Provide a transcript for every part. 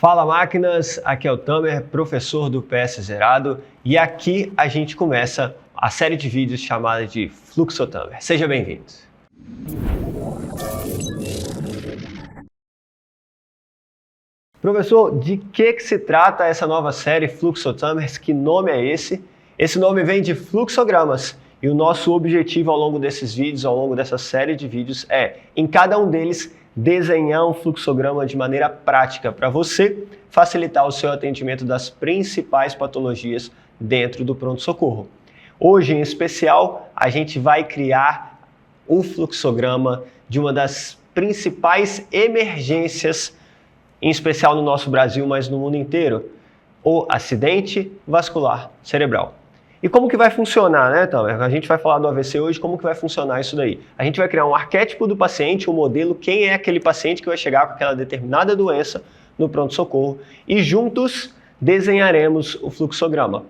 Fala máquinas, aqui é o Tamer, professor do PS Zerado, e aqui a gente começa a série de vídeos chamada de Fluxo Tamer. Seja bem-vindo! Professor, de que se trata essa nova série Fluxo Tamer? Que nome é esse? Esse nome vem de fluxogramas, e o nosso objetivo ao longo desses vídeos, ao longo dessa série de vídeos, é, em cada um deles, desenhar um fluxograma de maneira prática para você facilitar o seu atendimento das principais patologias dentro do pronto-socorro. Hoje, em especial, a gente vai criar um fluxograma de uma das principais emergências, em especial no nosso Brasil, mas no mundo inteiro, o acidente vascular cerebral. E como que vai funcionar, né, Tamer? A gente vai falar do AVC hoje, como que vai funcionar isso daí? A gente vai criar um arquétipo do paciente, um modelo, quem é aquele paciente que vai chegar com aquela determinada doença no pronto-socorro e juntos desenharemos o fluxograma.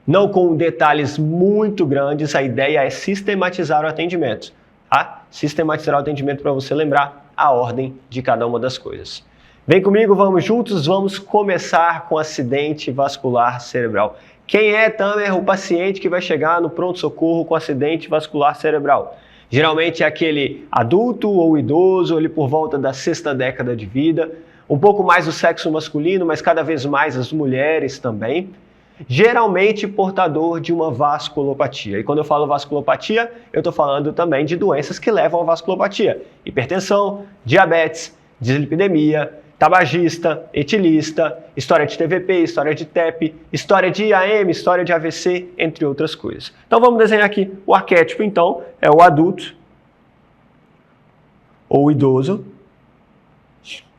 Não com detalhes muito grandes, a ideia é sistematizar o atendimento, tá? Sistematizar o atendimento para você lembrar a ordem de cada uma das coisas. Vem comigo, vamos juntos, vamos começar com acidente vascular cerebral. Quem é, Tamer, o paciente que vai chegar no pronto-socorro com acidente vascular cerebral? Geralmente é aquele adulto ou idoso, ali por volta da 6ª década de vida, um pouco mais do sexo masculino, mas cada vez mais as mulheres também. Geralmente portador de uma vasculopatia. E quando eu falo vasculopatia, eu estou falando também de doenças que levam à vasculopatia. Hipertensão, diabetes, dislipidemia, tabagista, etilista, história de TVP, história de TEP, história de IAM, história de AVC, entre outras coisas. Então vamos desenhar aqui o arquétipo, então, é o adulto ou o idoso.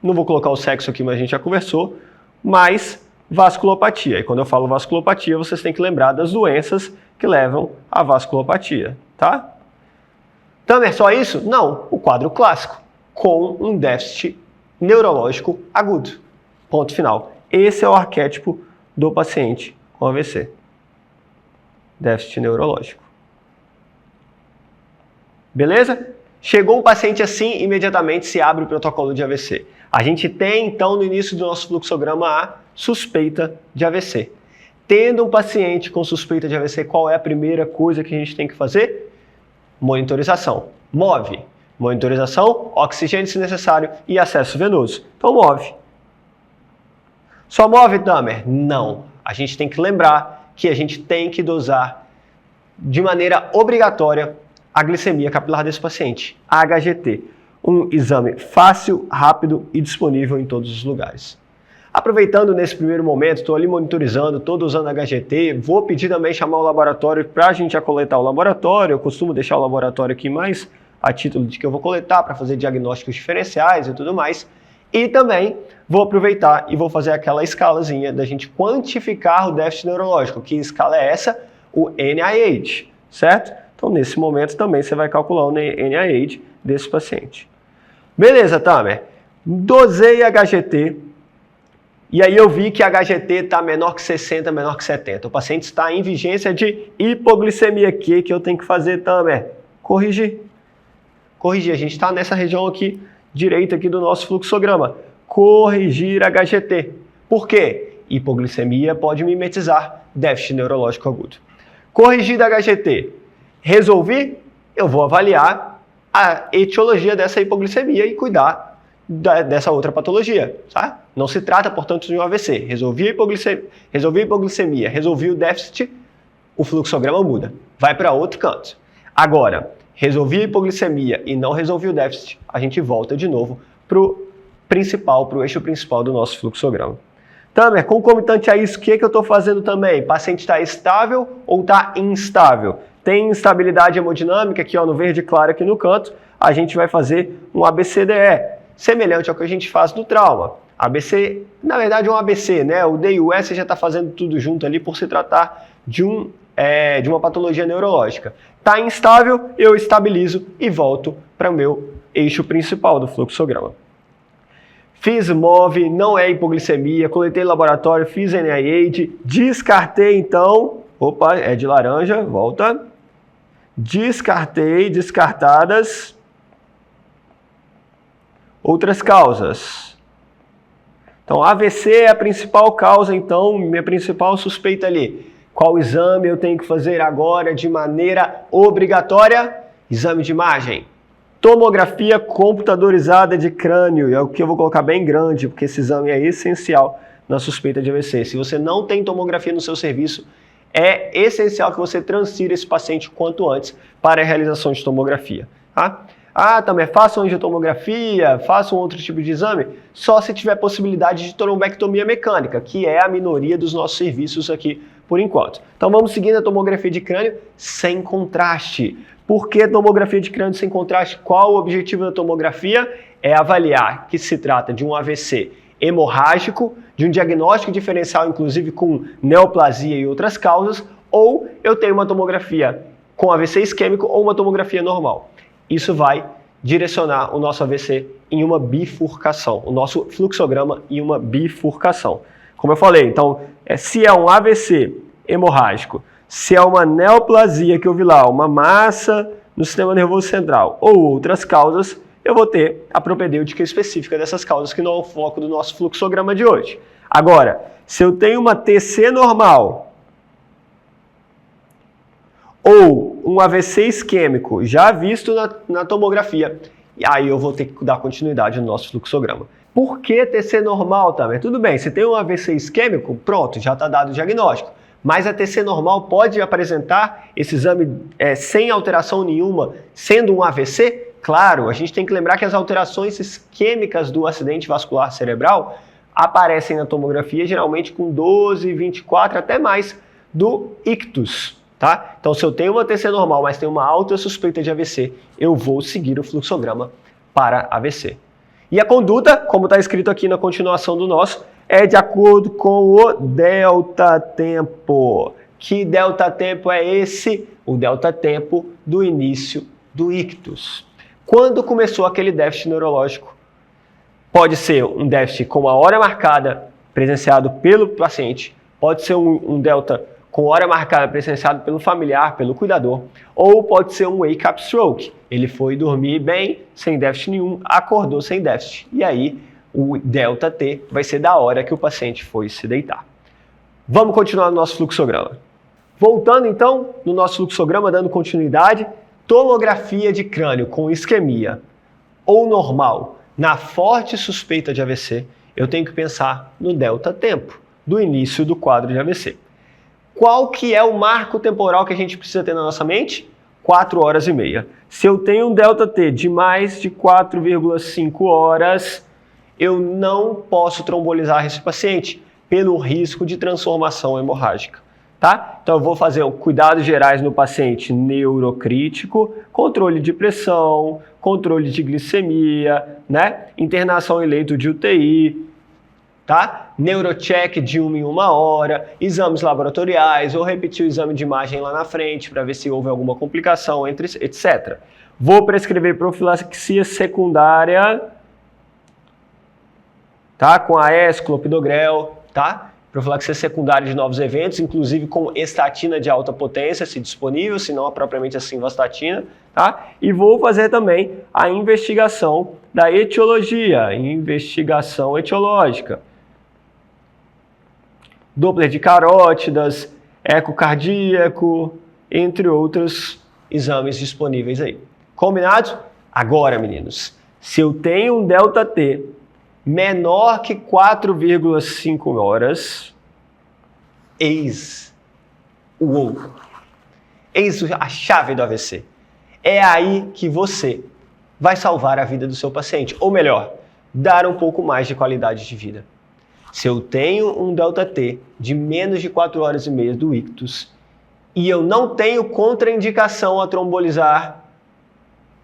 Não vou colocar o sexo aqui, mas a gente já conversou, mas vasculopatia. E quando eu falo vasculopatia, vocês têm que lembrar das doenças que levam à vasculopatia, tá? Tamer, só isso? Não, o quadro clássico, com um déficit neurológico agudo. Ponto final. Esse é o arquétipo do paciente com AVC. Déficit neurológico. Beleza? Chegou um paciente assim, imediatamente se abre o protocolo de AVC. A gente tem, então, no início do nosso fluxograma a suspeita de AVC. Tendo um paciente com suspeita de AVC, qual é a primeira coisa que a gente tem que fazer? Monitorização. MOVE. Monitorização, oxigênio se necessário e acesso venoso. Então move. Só move, Tamer? Não. A gente tem que lembrar que a gente tem que dosar de maneira obrigatória a glicemia capilar desse paciente, a HGT. Um exame fácil, rápido e disponível em todos os lugares. Aproveitando nesse primeiro momento, estou ali monitorizando, estou dosando HGT, vou pedir também chamar o laboratório para a gente já coletar o laboratório. Eu costumo deixar o laboratório aqui mais a título de que eu vou coletar para fazer diagnósticos diferenciais e tudo mais. E também vou aproveitar e vou fazer aquela escalazinha da gente quantificar o déficit neurológico. Que escala é essa? O NIH, certo? Então, nesse momento também você vai calcular o NIH desse paciente. Beleza, Tamer. Dosei HGT e aí eu vi que a HGT está menor que 60, menor que 70. O paciente está em vigência de hipoglicemia. O que eu tenho que fazer, Tamer? Corrigir. Corrigir, a gente está nessa região aqui, direita aqui do nosso fluxograma. Corrigir HGT. Por quê? Hipoglicemia pode mimetizar déficit neurológico agudo. Corrigir da HGT. Resolvi? Eu vou avaliar a etiologia dessa hipoglicemia e cuidar dessa outra patologia, tá? Não se trata, portanto, de um AVC. Resolvi a hipoglicemia, resolvi o déficit, o fluxograma muda. Vai para outro canto. Agora, resolvi a hipoglicemia e não resolvi o déficit, a gente volta de novo para o eixo principal do nosso fluxograma. Tamer, concomitante a isso, o que eu estou fazendo também? O paciente está estável ou está instável? Tem instabilidade hemodinâmica, aqui ó, no verde claro aqui no canto, a gente vai fazer um ABCDE, semelhante ao que a gente faz no trauma. ABC, na verdade é um ABC, né? O D e o S já está fazendo tudo junto ali por se tratar de uma patologia neurológica. Está instável, eu estabilizo e volto para o meu eixo principal do fluxograma. Fiz MOVE, não é hipoglicemia, coletei laboratório, fiz NIH, descartei então, opa, é de laranja, volta. Descartei, descartadas outras causas. Então, AVC é a principal causa, então, minha principal suspeita ali. Qual exame eu tenho que fazer agora de maneira obrigatória? Exame de imagem. Tomografia computadorizada de crânio, é o que eu vou colocar bem grande, porque esse exame é essencial na suspeita de AVC. Se você não tem tomografia no seu serviço, é essencial que você transfira esse paciente quanto antes para a realização de tomografia. Tá? Ah, também faça uma angiotomografia, faça um outro tipo de exame, só se tiver possibilidade de trombectomia mecânica, que é a minoria dos nossos serviços aqui por enquanto. Então vamos seguindo a tomografia de crânio sem contraste. Por que tomografia de crânio sem contraste? Qual o objetivo da tomografia? É avaliar que se trata de um AVC hemorrágico, de um diagnóstico diferencial, inclusive com neoplasia e outras causas, ou eu tenho uma tomografia com AVC isquêmico ou uma tomografia normal. Isso vai direcionar o nosso AVC em uma bifurcação, o nosso fluxograma em uma bifurcação. Como eu falei, então, se é um AVC hemorrágico, se é uma neoplasia que eu vi lá, uma massa no sistema nervoso central ou outras causas, eu vou ter a propedêutica específica dessas causas, que não é o foco do nosso fluxograma de hoje. Agora, se eu tenho uma TC normal ou um AVC isquêmico já visto na tomografia, e aí eu vou ter que dar continuidade no nosso fluxograma. Por que TC normal também? Tudo bem, se tem um AVC isquêmico, pronto, já está dado o diagnóstico. Mas a TC normal pode apresentar esse exame sem alteração nenhuma, sendo um AVC? Claro, a gente tem que lembrar que as alterações isquêmicas do acidente vascular cerebral aparecem na tomografia geralmente com 12, 24, até mais do ictus. Tá? Então, se eu tenho uma TC normal, mas tenho uma alta suspeita de AVC, eu vou seguir o fluxograma para AVC. E a conduta, como está escrito aqui na continuação do nosso, é de acordo com o delta tempo. Que delta tempo é esse? O delta tempo do início do ictus. Quando começou aquele déficit neurológico? Pode ser um déficit com a hora marcada presenciado pelo paciente, pode ser um delta com hora marcada presenciado pelo familiar, pelo cuidador, ou pode ser um wake-up stroke. Ele foi dormir bem, sem déficit nenhum, acordou sem déficit. E aí, o delta T vai ser da hora que o paciente foi se deitar. Vamos continuar no nosso fluxograma. Voltando então no nosso fluxograma, dando continuidade, tomografia de crânio com isquemia ou normal, na forte suspeita de AVC, eu tenho que pensar no delta tempo, do início do quadro de AVC. Qual que é o marco temporal que a gente precisa ter na nossa mente? 4 horas e meia. Se eu tenho um delta T de mais de 4,5 horas, eu não posso trombolizar esse paciente pelo risco de transformação hemorrágica. Tá? Então eu vou fazer cuidados gerais no paciente neurocrítico, controle de pressão, controle de glicemia, né? Internação em leito de UTI, tá? Neurocheck de 1 em 1 hora, exames laboratoriais, ou repetir o exame de imagem lá na frente para ver se houve alguma complicação, etc. Vou prescrever profilaxia secundária, tá? Com AES, clopidogrel, tá? Profilaxia secundária de novos eventos, inclusive com estatina de alta potência, se disponível, se não propriamente a simvastatina, tá? E vou fazer também a investigação da etiologia, investigação etiológica. Doppler de carótidas, ecocardíaco, entre outros exames disponíveis aí. Combinado? Agora, meninos, se eu tenho um delta T menor que 4,5 horas, eis a chave do AVC. É aí que você vai salvar a vida do seu paciente, ou melhor, dar um pouco mais de qualidade de vida. Se eu tenho um delta T de menos de 4 horas e meia do ictus e eu não tenho contraindicação a trombolizar,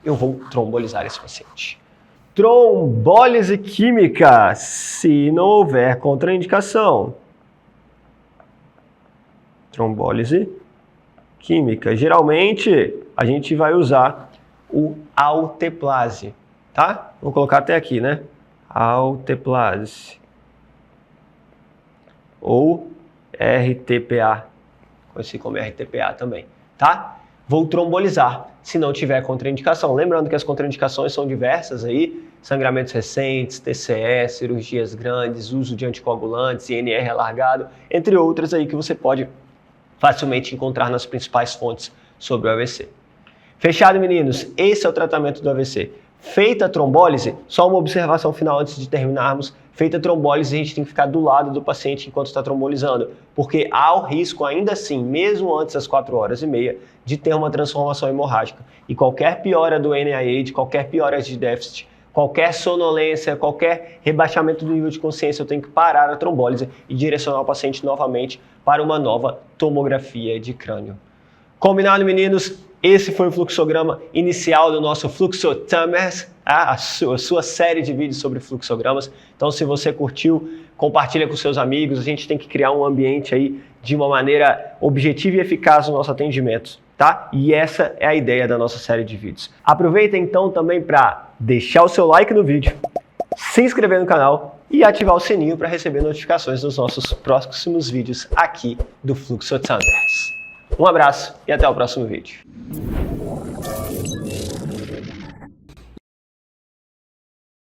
eu vou trombolizar esse paciente. Trombólise química, se não houver contraindicação. Trombólise química. Geralmente, a gente vai usar o alteplase, tá? Vou colocar até aqui, né? Alteplase. Ou RTPA, conhecido como RTPA também, tá? vou trombolizar se não tiver contraindicação. Lembrando que as contraindicações são diversas aí, sangramentos recentes, TCE, cirurgias grandes, uso de anticoagulantes, INR alargado, entre outras aí que você pode facilmente encontrar nas principais fontes sobre o AVC. Fechado, meninos? Esse é o tratamento do AVC. Feita a trombólise, só uma observação final antes de terminarmos. Feita a trombólise, a gente tem que ficar do lado do paciente enquanto está trombolizando, porque há o risco, ainda assim, mesmo antes das 4h30, de ter uma transformação hemorrágica. E qualquer piora do NIH, qualquer piora de déficit, qualquer sonolência, qualquer rebaixamento do nível de consciência, eu tenho que parar a trombólise e direcionar o paciente novamente para uma nova tomografia de crânio. Combinado, meninos? Esse foi o fluxograma inicial do nosso Fluxotamers, a sua série de vídeos sobre fluxogramas. Então, se você curtiu, compartilha com seus amigos. A gente tem que criar um ambiente aí de uma maneira objetiva e eficaz no nosso atendimento, tá? E essa é a ideia da nossa série de vídeos. Aproveita então também para deixar o seu like no vídeo, se inscrever no canal e ativar o sininho para receber notificações dos nossos próximos vídeos aqui do Fluxotamers. Um abraço e até o próximo vídeo.